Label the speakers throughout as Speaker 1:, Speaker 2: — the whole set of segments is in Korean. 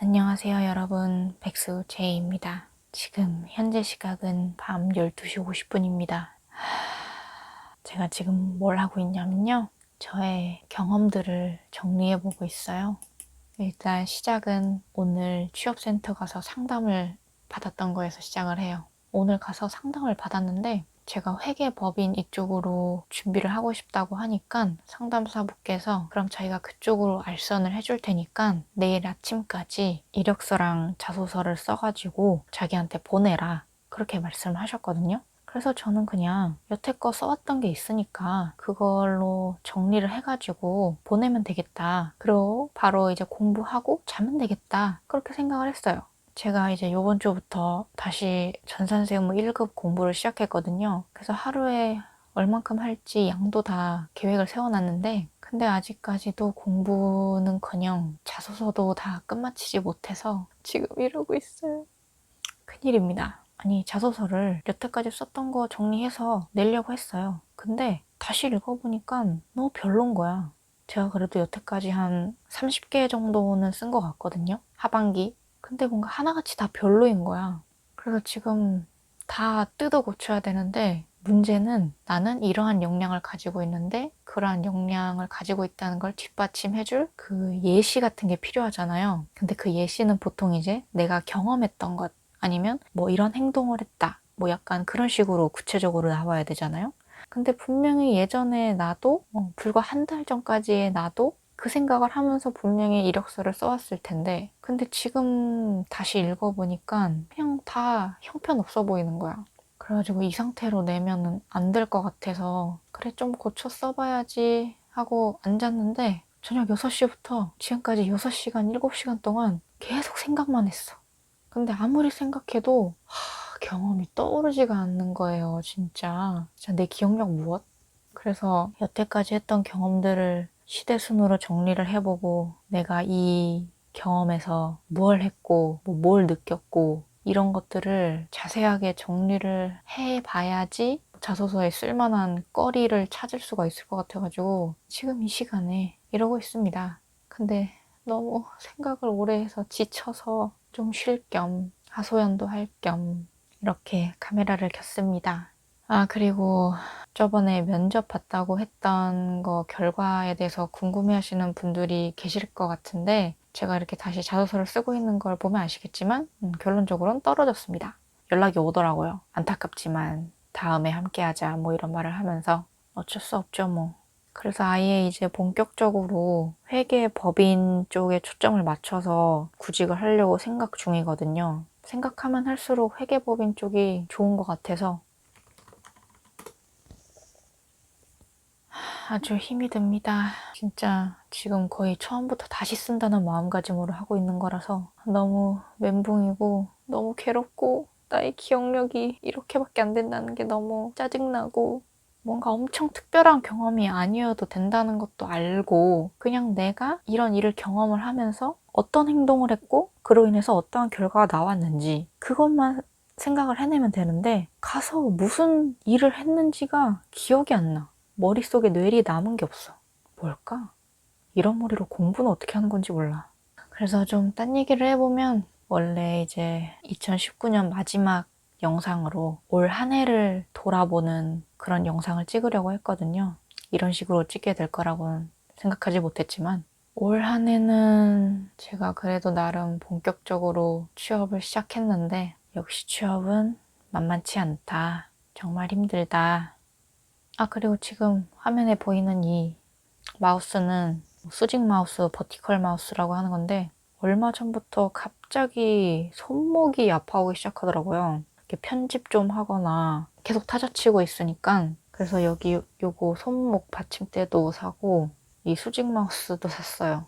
Speaker 1: 안녕하세요 여러분, 백수 제이입니다. 지금 현재 시각은 밤 12시 50분입니다. 제가 지금 뭘 하고 있냐면요, 저의 경험들을 정리해보고 있어요. 일단 시작은 오늘 취업센터 가서 상담을 받았던 거에서 시작을 해요. 오늘 가서 상담을 받았는데 제가 회계법인 이쪽으로 준비를 하고 싶다고 하니까 상담사분께서 그럼 저희가 그쪽으로 알선을 해줄 테니까 내일 아침까지 이력서랑 자소서를 써가지고 자기한테 보내라, 그렇게 말씀을 하셨거든요. 그래서 저는 그냥 여태껏 써왔던 게 있으니까 그걸로 정리를 해가지고 보내면 되겠다. 그리고 바로 이제 공부하고 자면 되겠다, 그렇게 생각을 했어요. 제가 이제 요번 주부터 다시 전산세무 1급 공부를 시작했거든요. 그래서 하루에 얼만큼 할지 양도 다 계획을 세워놨는데, 근데 아직까지도 공부는커녕 자소서도 다 끝마치지 못해서 지금 이러고 있어요. 큰일입니다. 아니, 자소서를 여태까지 썼던 거 정리해서 내려고 했어요. 근데 다시 읽어보니까 너무 별론 거야. 제가 그래도 여태까지 한 30개 정도는 쓴 것 같거든요, 하반기. 근데 뭔가 하나같이 다 별로인 거야. 그래서 지금 다 뜯어 고쳐야 되는데, 문제는 나는 이러한 역량을 가지고 있는데 그러한 역량을 가지고 있다는 걸 뒷받침해줄 그 예시 같은 게 필요하잖아요. 근데 그 예시는 보통 이제 내가 경험했던 것, 아니면 뭐 이런 행동을 했다, 뭐 약간 그런 식으로 구체적으로 나와야 되잖아요. 근데 분명히 예전에 나도 불과 한 달 전까지의 나도 그 생각을 하면서 분명히 이력서를 써왔을 텐데, 근데 지금 다시 읽어보니까 그냥 다 형편없어 보이는 거야. 그래가지고 이 상태로 내면은 안 될 것 같아서 그래 좀 고쳐 써봐야지 하고 앉았는데, 저녁 6시부터 지금까지 6시간, 7시간 동안 계속 생각만 했어. 근데 아무리 생각해도 경험이 떠오르지가 않는 거예요. 진짜 내 기억력 무엇? 그래서 여태까지 했던 경험들을 시대순으로 정리를 해보고, 내가 이 경험에서 뭘 했고 뭘 느꼈고 이런 것들을 자세하게 정리를 해봐야지 자소서에 쓸만한 거리를 찾을 수가 있을 것 같아가지고 지금 이 시간에 이러고 있습니다. 근데 너무 생각을 오래 해서 지쳐서 좀 쉴 겸 하소연도 할 겸 이렇게 카메라를 켰습니다. 아, 그리고 저번에 면접 봤다고 했던 거 결과에 대해서 궁금해 하시는 분들이 계실 것 같은데, 제가 이렇게 다시 자소서를 쓰고 있는 걸 보면 아시겠지만 결론적으로는 떨어졌습니다. 연락이 오더라고요. 안타깝지만 다음에 함께하자, 뭐 이런 말을 하면서. 어쩔 수 없죠 뭐. 그래서 아예 이제 본격적으로 회계 법인 쪽에 초점을 맞춰서 구직을 하려고 생각 중이거든요. 생각하면 할수록 회계 법인 쪽이 좋은 것 같아서 아주 힘이 듭니다. 진짜 지금 거의 처음부터 다시 쓴다는 마음가짐으로 하고 있는 거라서 너무 멘붕이고 너무 괴롭고, 나의 기억력이 이렇게밖에 안 된다는 게 너무 짜증나고, 뭔가 엄청 특별한 경험이 아니어도 된다는 것도 알고, 그냥 내가 이런 일을 경험을 하면서 어떤 행동을 했고 그로 인해서 어떠한 결과가 나왔는지 그것만 생각을 해내면 되는데, 가서 무슨 일을 했는지가 기억이 안 나. 머릿속에 뇌리 남은 게 없어. 뭘까? 이런 머리로 공부는 어떻게 하는 건지 몰라. 그래서 좀 딴 얘기를 해보면, 원래 이제 2019년 마지막 영상으로 올 한 해를 돌아보는 그런 영상을 찍으려고 했거든요. 이런 식으로 찍게 될 거라고는 생각하지 못했지만, 올 한 해는 제가 그래도 나름 본격적으로 취업을 시작했는데, 역시 취업은 만만치 않다. 정말 힘들다. 아, 그리고 지금 화면에 보이는 이 마우스는 수직 마우스, 버티컬 마우스라고 하는 건데, 얼마 전부터 갑자기 손목이 아파오기 시작하더라고요. 이렇게 편집 좀 하거나 계속 타자치고 있으니까. 그래서 여기 요거 손목 받침대도 사고 이 수직 마우스도 샀어요.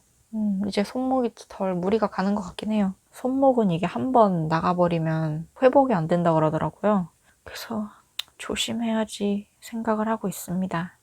Speaker 1: 이제 손목이 덜 무리가 가는 것 같긴 해요. 손목은 이게 한번 나가버리면 회복이 안 된다 그러더라고요. 그래서 조심해야지 생각을 하고 있습니다.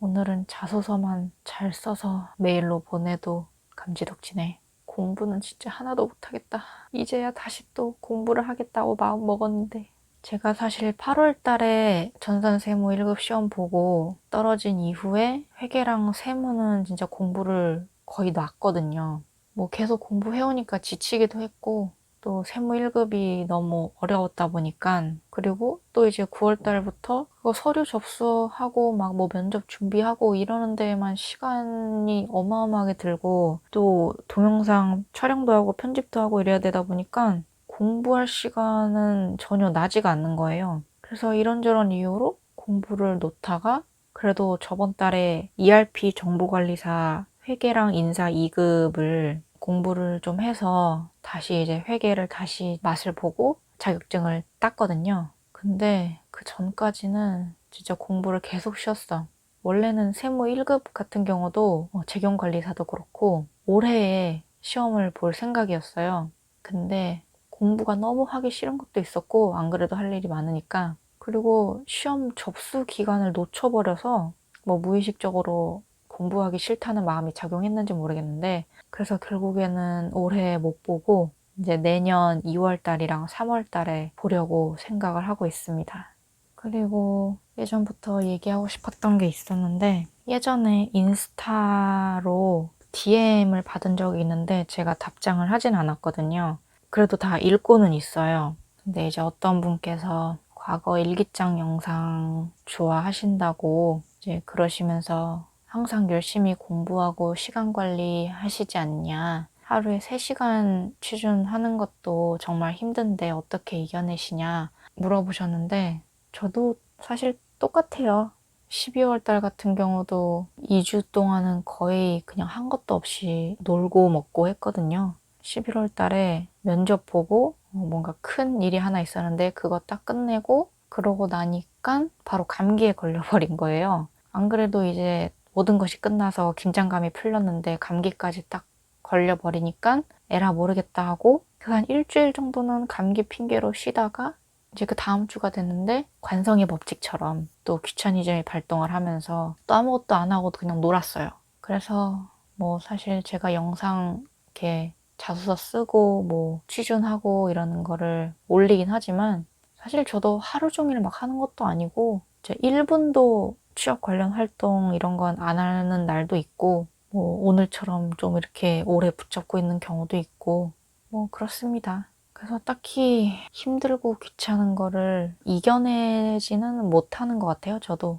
Speaker 1: 오늘은 자소서만 잘 써서 메일로 보내도 감지덕지네. 공부는 진짜 하나도 못하겠다. 이제야 다시 또 공부를 하겠다고 마음 먹었는데, 제가 사실 8월 달에 전산세무 1급 시험 보고 떨어진 이후에 회계랑 세무는 진짜 공부를 거의 놨거든요. 뭐 계속 공부해오니까 지치기도 했고 또 세무 1급이 너무 어려웠다 보니까 그리고 또 이제 9월 달부터 그거 서류 접수하고 막 뭐 면접 준비하고 이러는 데에만 시간이 어마어마하게 들고 또 동영상 촬영도 하고 편집도 하고 이래야 되다 보니까 공부할 시간은 전혀 나지가 않는 거예요. 그래서 이런저런 이유로 공부를 놓다가 그래도 저번 달에 ERP 정보관리사 회계랑 인사 2급을 공부를 좀 해서 다시 이제 회계를 다시 맛을 보고 자격증을 땄거든요. 근데 그 전까지는 진짜 공부를 계속 쉬었어. 원래는 세무 1급 같은 경우도 재경관리사도 그렇고 올해에 시험을 볼 생각이었어요. 근데 공부가 너무 하기 싫은 것도 있었고 안 그래도 할 일이 많으니까 그리고 시험 접수 기간을 놓쳐버려서 뭐 무의식적으로 공부하기 싫다는 마음이 작용했는지 모르겠는데 그래서 결국에는 올해 못 보고 이제 내년 2월 달이랑 3월 달에 보려고 생각을 하고 있습니다. 그리고 예전부터 얘기하고 싶었던 게 있었는데 예전에 인스타로 DM을 받은 적이 있는데 제가 답장을 하진 않았거든요. 그래도 다 읽고는 있어요. 근데 이제 어떤 분께서 과거 일기장 영상 좋아하신다고 이제 그러시면서 항상 열심히 공부하고 시간 관리 하시지 않냐. 하루에 3시간 취준하는 것도 정말 힘든데 어떻게 이겨내시냐 물어보셨는데 저도 사실 똑같아요. 12월 달 같은 경우도 2주 동안은 거의 그냥 한 것도 없이 놀고 먹고 했거든요. 11월 달에 면접 보고 뭔가 큰 일이 하나 있었는데 그거 딱 끝내고 그러고 나니까 바로 감기에 걸려버린 거예요. 안 그래도 이제 모든 것이 끝나서 긴장감이 풀렸는데 감기까지 딱 걸려버리니까 에라 모르겠다 하고 그 한 일주일 정도는 감기 핑계로 쉬다가 이제 그 다음 주가 됐는데 관성의 법칙처럼 또 귀차니즘이 발동을 하면서 또 아무것도 안 하고 그냥 놀았어요. 그래서 뭐 사실 제가 영상 이렇게 자소서 쓰고 뭐 취준하고 이러는 거를 올리긴 하지만 사실 저도 하루 종일 막 하는 것도 아니고 이제 1분도 취업 관련 활동 이런 건 안 하는 날도 있고 뭐 오늘처럼 좀 이렇게 오래 붙잡고 있는 경우도 있고 뭐 그렇습니다. 그래서 딱히 힘들고 귀찮은 거를 이겨내지는 못하는 것 같아요, 저도.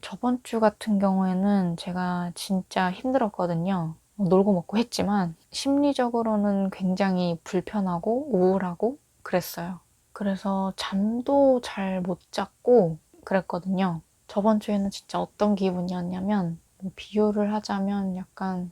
Speaker 1: 저번 주 같은 경우에는 제가 진짜 힘들었거든요. 놀고 먹고 했지만 심리적으로는 굉장히 불편하고 우울하고 그랬어요. 그래서 잠도 잘 못 잤고 그랬거든요. 저번 주에는 진짜 어떤 기분이었냐면 뭐 비유를 하자면 약간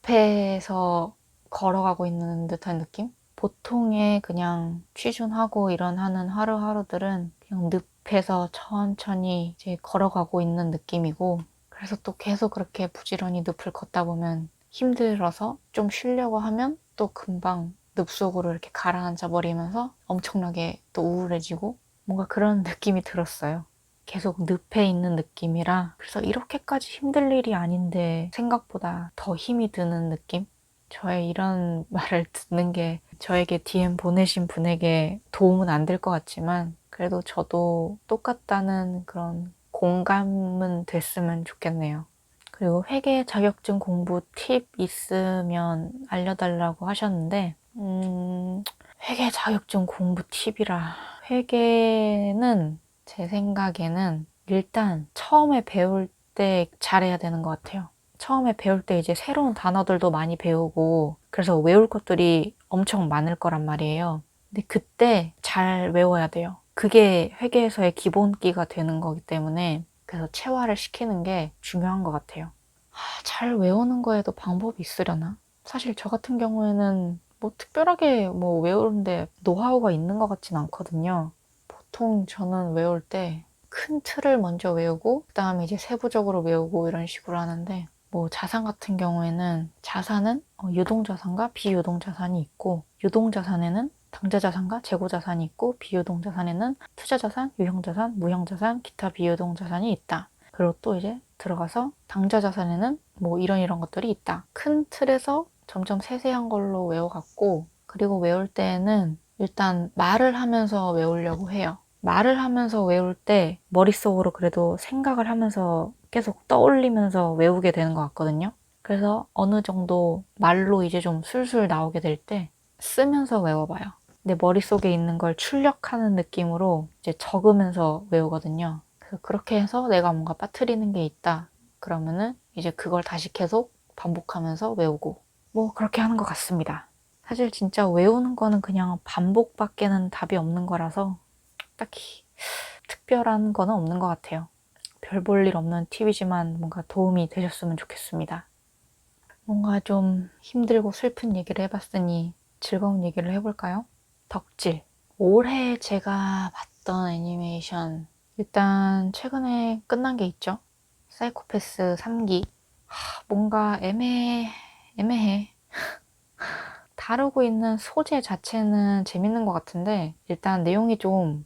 Speaker 1: 늪에서 걸어가고 있는 듯한 느낌? 보통의 그냥 취준하고 일어나는 하루하루들은 그냥 늪에서 천천히 이제 걸어가고 있는 느낌이고 그래서 또 계속 그렇게 부지런히 늪을 걷다 보면 힘들어서 좀 쉬려고 하면 또 금방 늪 속으로 이렇게 가라앉아 버리면서 엄청나게 또 우울해지고 뭔가 그런 느낌이 들었어요. 계속 늪에 있는 느낌이라 그래서 이렇게까지 힘들 일이 아닌데 생각보다 더 힘이 드는 느낌? 저의 이런 말을 듣는 게 저에게 DM 보내신 분에게 도움은 안 될 것 같지만 그래도 저도 똑같다는 그런 공감은 됐으면 좋겠네요. 그리고 회계 자격증 공부 팁 있으면 알려달라고 하셨는데 회계 자격증 공부 팁이라 회계는 제 생각에는 일단 처음에 배울 때 잘해야 되는 것 같아요. 처음에 배울 때 이제 새로운 단어들도 많이 배우고 그래서 외울 것들이 엄청 많을 거란 말이에요. 근데 그때 잘 외워야 돼요. 그게 회계에서의 기본기가 되는 거기 때문에 그래서 체화를 시키는 게 중요한 것 같아요. 잘 외우는 거에도 방법이 있으려나? 사실 저 같은 경우에는 뭐 특별하게 뭐 외우는데 노하우가 있는 것 같진 않거든요. 보통 저는 외울 때 큰 틀을 먼저 외우고 그 다음에 이제 세부적으로 외우고 이런 식으로 하는데 뭐 자산 같은 경우에는 자산은 유동자산과 비유동자산이 있고 유동자산에는 당좌자산과 재고자산이 있고 비유동자산에는 투자자산, 유형자산, 무형자산, 기타 비유동자산이 있다. 그리고 또 이제 들어가서 당좌자산에는 뭐 이런 것들이 있다. 큰 틀에서 점점 세세한 걸로 외워갔고 그리고 외울 때는 일단 말을 하면서 외우려고 해요. 말을 하면서 외울 때 머릿속으로 그래도 생각을 하면서 계속 떠올리면서 외우게 되는 것 같거든요. 그래서 어느 정도 말로 이제 좀 술술 나오게 될 때 쓰면서 외워봐요. 내 머릿속에 있는 걸 출력하는 느낌으로 이제 적으면서 외우거든요. 그래서 그렇게 해서 내가 뭔가 빠뜨리는 게 있다. 그러면은 이제 그걸 다시 계속 반복하면서 외우고 뭐 그렇게 하는 것 같습니다. 사실 진짜 외우는 거는 그냥 반복밖에는 답이 없는 거라서 딱히 특별한 거는 없는 것 같아요. 별 볼 일 없는 팁이지만 뭔가 도움이 되셨으면 좋겠습니다. 뭔가 좀 힘들고 슬픈 얘기를 해봤으니 즐거운 얘기를 해볼까요? 덕질. 올해 제가 봤던 애니메이션. 일단 최근에 끝난 게 있죠. 사이코패스 3기. 뭔가 애매해. 다루고 있는 소재 자체는 재밌는 것 같은데 일단 내용이 좀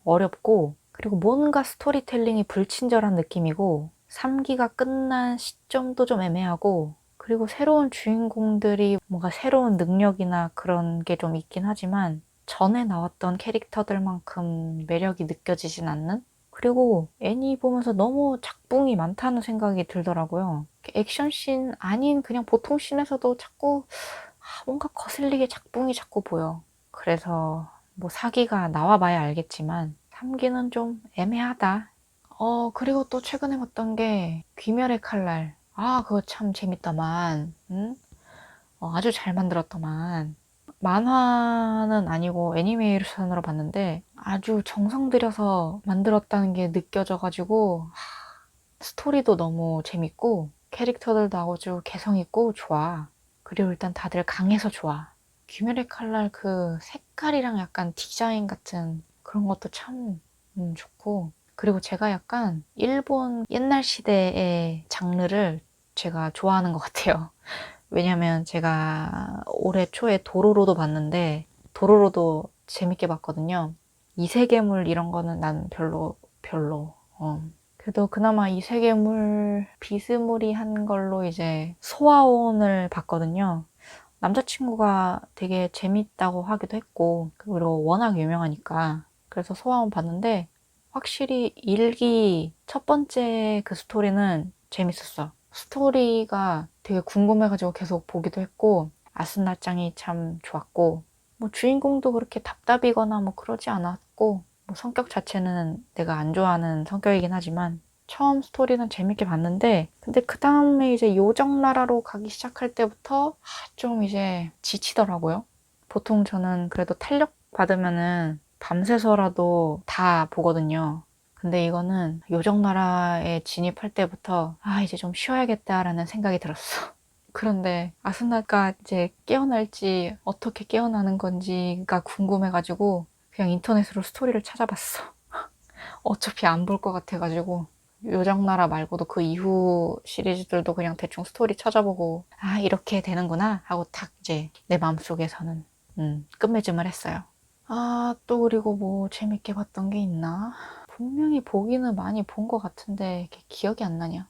Speaker 1: 어렵고 그리고 뭔가 스토리텔링이 불친절한 느낌이고 3기가 끝난 시점도 좀 애매하고 그리고 새로운 주인공들이 뭔가 새로운 능력이나 그런 게 좀 있긴 하지만 전에 나왔던 캐릭터들만큼 매력이 느껴지진 않는? 그리고 애니 보면서 너무 작붕이 많다는 생각이 들더라고요. 액션씬 아닌 그냥 보통 씬에서도 자꾸 뭔가 거슬리게 작붕이 자꾸 보여. 그래서 뭐 4기가 나와봐야 알겠지만 3기는 좀 애매하다. 그리고 또 최근에 봤던 게 귀멸의 칼날. 그거 참 재밌더만. 응? 아주 잘 만들었더만. 만화는 아니고 애니메이션으로 봤는데 아주 정성 들여서 만들었다는 게 느껴져가지고 스토리도 너무 재밌고 캐릭터들도 아주 개성있고 좋아. 그리고 일단 다들 강해서 좋아. 귀멸의 칼날 그 색깔이랑 약간 디자인 같은 그런 것도 참 좋고 그리고 제가 약간 일본 옛날 시대의 장르를 제가 좋아하는 것 같아요. 왜냐면 제가 올해 초에 도로로도 봤는데 도로로도 재밌게 봤거든요. 이세계물 이런 거는 난 별로. 그래도 그나마 이세계물 비스무리한 걸로 이제 소화원을 봤거든요. 남자친구가 되게 재밌다고 하기도 했고 그리고 워낙 유명하니까 그래서 소화원 봤는데 확실히 일기 첫 번째 그 스토리는 재밌었어. 스토리가 되게 궁금해가지고 계속 보기도 했고 아스나짱이 참 좋았고 뭐 주인공도 그렇게 답답이거나 뭐 그러지 않았고 뭐 성격 자체는 내가 안 좋아하는 성격이긴 하지만 처음 스토리는 재밌게 봤는데 근데 그 다음에 이제 요정나라로 가기 시작할 때부터 좀 이제 지치더라고요. 보통 저는 그래도 탄력 받으면은 밤새서라도 다 보거든요. 근데 이거는 요정나라에 진입할 때부터 이제 좀 쉬어야겠다라는 생각이 들었어. 그런데 아스나가 이제 깨어날지 어떻게 깨어나는 건지가 궁금해가지고 그냥 인터넷으로 스토리를 찾아봤어. 어차피 안 볼 것 같아가지고 요정나라 말고도 그 이후 시리즈들도 그냥 대충 스토리 찾아보고 이렇게 되는구나 하고 딱 이제 내 마음속에서는 끝맺음을 했어요. 또 그리고 뭐 재밌게 봤던 게 있나? 분명히 보기는 많이 본 것 같은데 이게 기억이 안 나냐?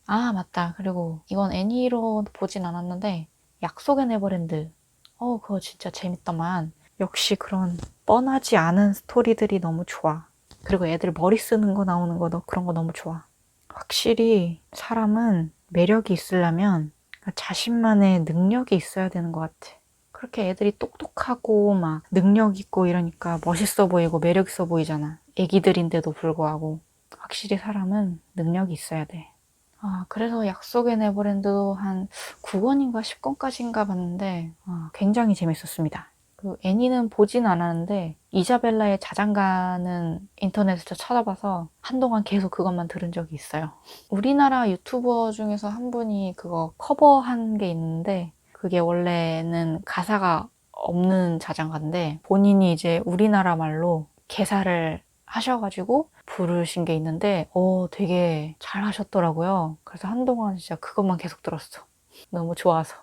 Speaker 1: 맞다. 그리고 이건 애니로 보진 않았는데 약속의 네버랜드. 그거 진짜 재밌더만. 역시 그런 뻔하지 않은 스토리들이 너무 좋아. 그리고 애들 머리 쓰는 거 나오는 거 그런 거 너무 좋아. 확실히 사람은 매력이 있으려면 자신만의 능력이 있어야 되는 것 같아. 그렇게 애들이 똑똑하고 막 능력 있고 이러니까 멋있어 보이고 매력 있어 보이잖아. 애기들인데도 불구하고. 확실히 사람은 능력이 있어야 돼. 그래서 약속의 네버랜드도 한 9권인가 10권까지인가 봤는데 굉장히 재밌었습니다. 그 애니는 보진 않았는데 이자벨라의 자장가는 인터넷에서 찾아봐서 한동안 계속 그것만 들은 적이 있어요. 우리나라 유튜버 중에서 한 분이 그거 커버한 게 있는데 그게 원래는 가사가 없는 자장가인데 본인이 이제 우리나라 말로 개사를 하셔가지고 부르신 게 있는데 되게 잘 하셨더라고요. 그래서 한동안 진짜 그것만 계속 들었어. 너무 좋아서.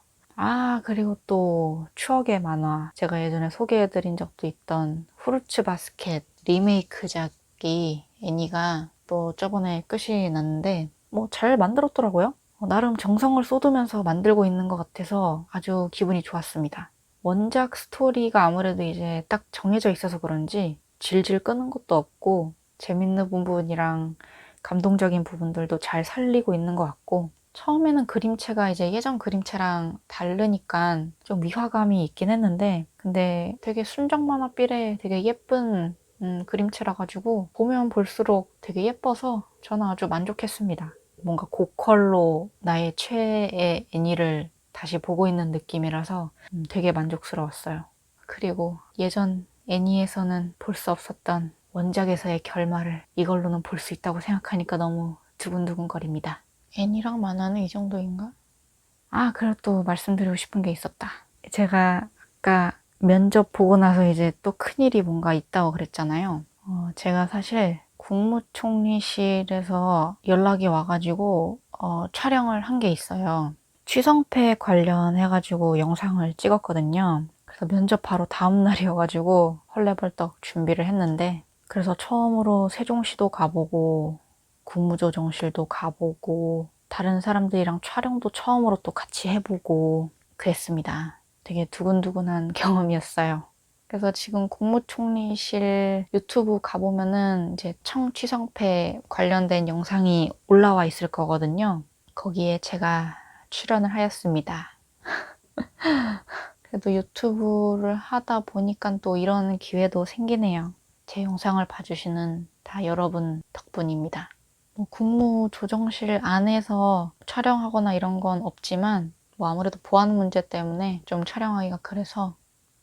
Speaker 1: 그리고 또 추억의 만화. 제가 예전에 소개해드린 적도 있던 후르츠 바스켓 리메이크작이 애니가 또 저번에 끝이 났는데 뭐 잘 만들었더라고요. 나름 정성을 쏟으면서 만들고 있는 것 같아서 아주 기분이 좋았습니다. 원작 스토리가 아무래도 이제 딱 정해져 있어서 그런지 질질 끄는 것도 없고 재밌는 부분이랑 감동적인 부분들도 잘 살리고 있는 것 같고 처음에는 그림체가 이제 예전 그림체랑 다르니까 좀 위화감이 있긴 했는데, 근데 되게 순정 만화 삘에 되게 예쁜 그림체라 가지고 보면 볼수록 되게 예뻐서 저는 아주 만족했습니다. 뭔가 고컬로 나의 최애 애니를 다시 보고 있는 느낌이라서 되게 만족스러웠어요. 그리고 예전 애니에서는 볼 수 없었던 원작에서의 결말을 이걸로는 볼 수 있다고 생각하니까 너무 두근두근거립니다. 애니랑 만화는 이 정도인가? 아, 그리고 또 말씀드리고 싶은 게 있었다. 제가 아까 면접 보고 나서 이제 또 큰일이 뭔가 있다고 그랬잖아요. 제가 사실 국무총리실에서 연락이 와가지고 촬영을 한 게 있어요. 취성패 관련해가지고 영상을 찍었거든요. 그래서 면접 바로 다음 날이어가지고 헐레벌떡 준비를 했는데, 그래서 처음으로 세종시도 가보고 국무조정실도 가보고 다른 사람들이랑 촬영도 처음으로 또 같이 해보고 그랬습니다. 되게 두근두근한 경험이었어요. 그래서 지금 국무총리실 유튜브 가보면은 이제 청취성패 관련된 영상이 올라와 있을 거거든요. 거기에 제가 출연을 하였습니다. 그래도 유튜브를 하다 보니까 또 이런 기회도 생기네요. 제 영상을 봐주시는 다 여러분 덕분입니다. 뭐 국무조정실 안에서 촬영하거나 이런 건 없지만 뭐 아무래도 보안 문제 때문에 좀 촬영하기가 그래서,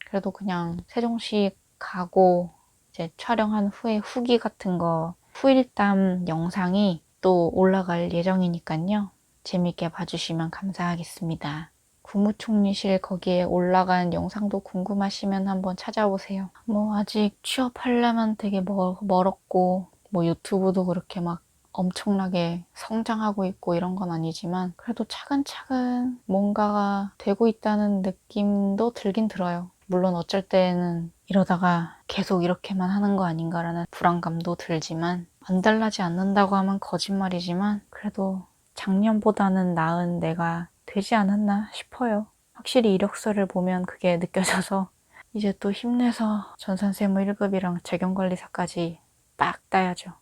Speaker 1: 그래도 그냥 세종시 가고 이제 촬영한 후에 후기 같은 거, 후일담 영상이 또 올라갈 예정이니까요. 재밌게 봐주시면 감사하겠습니다. 국무총리실 거기에 올라간 영상도 궁금하시면 한번 찾아보세요. 뭐 아직 취업하려면 되게 멀었고, 뭐 유튜브도 그렇게 막 엄청나게 성장하고 있고 이런 건 아니지만, 그래도 차근차근 뭔가가 되고 있다는 느낌도 들긴 들어요. 물론 어쩔 때는 이러다가 계속 이렇게만 하는 거 아닌가라는 불안감도 들지만, 안 달라지 않는다고 하면 거짓말이지만 그래도 작년보다는 나은 내가 되지 않았나 싶어요. 확실히 이력서를 보면 그게 느껴져서 이제 또 힘내서 전산세무 1급이랑 재경관리사까지 빡 따야죠.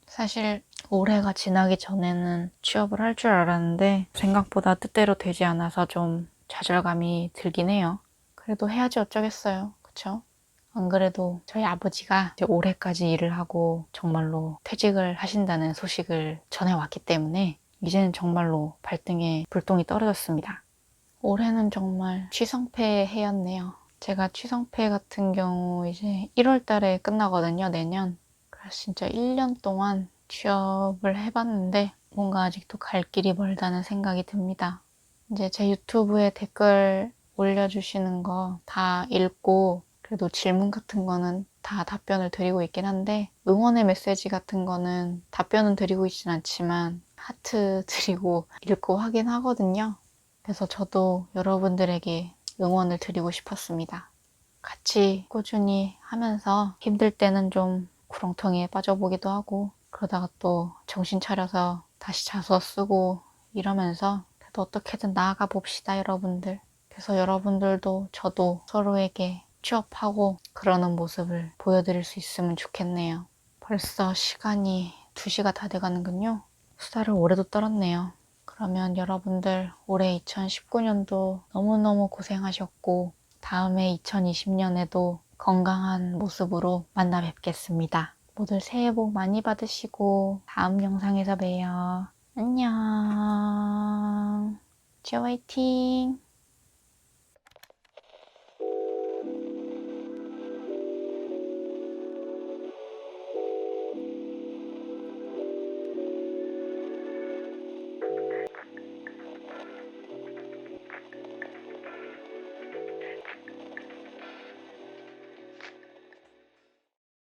Speaker 1: 사실 올해가 지나기 전에는 취업을 할 줄 알았는데 생각보다 뜻대로 되지 않아서 좀 좌절감이 들긴 해요. 그래도 해야지 어쩌겠어요. 그쵸? 안 그래도 저희 아버지가 이제 올해까지 일을 하고 정말로 퇴직을 하신다는 소식을 전해왔기 때문에 이제는 정말로 발등에 불똥이 떨어졌습니다. 올해는 정말 취성패 해였네요. 제가 취성패 같은 경우 이제 1월 달에 끝나거든요, 내년. 그래서 진짜 1년 동안 취업을 해봤는데 뭔가 아직도 갈 길이 멀다는 생각이 듭니다. 이제 제 유튜브에 댓글 올려주시는 거 다 읽고, 그래도 질문 같은 거는 다 답변을 드리고 있긴 한데, 응원의 메시지 같은 거는 답변은 드리고 있진 않지만 하트 드리고 읽고 하긴 하거든요. 그래서 저도 여러분들에게 응원을 드리고 싶었습니다. 같이 꾸준히 하면서 힘들 때는 좀 구렁텅이에 빠져보기도 하고, 그러다가 또 정신 차려서 다시 자소 쓰고 이러면서 그래도 어떻게든 나아가 봅시다, 여러분들. 그래서 여러분들도 저도 서로에게 취업하고 그러는 모습을 보여드릴 수 있으면 좋겠네요. 벌써 시간이 2시가 다 돼가는군요. 수다를 오래도 떨었네요. 그러면 여러분들 올해 2019년도 너무너무 고생하셨고, 다음에 2020년에도 건강한 모습으로 만나 뵙겠습니다. 모두 새해 복 많이 받으시고 다음 영상에서 봬요. 안녕. 쥐 화이팅!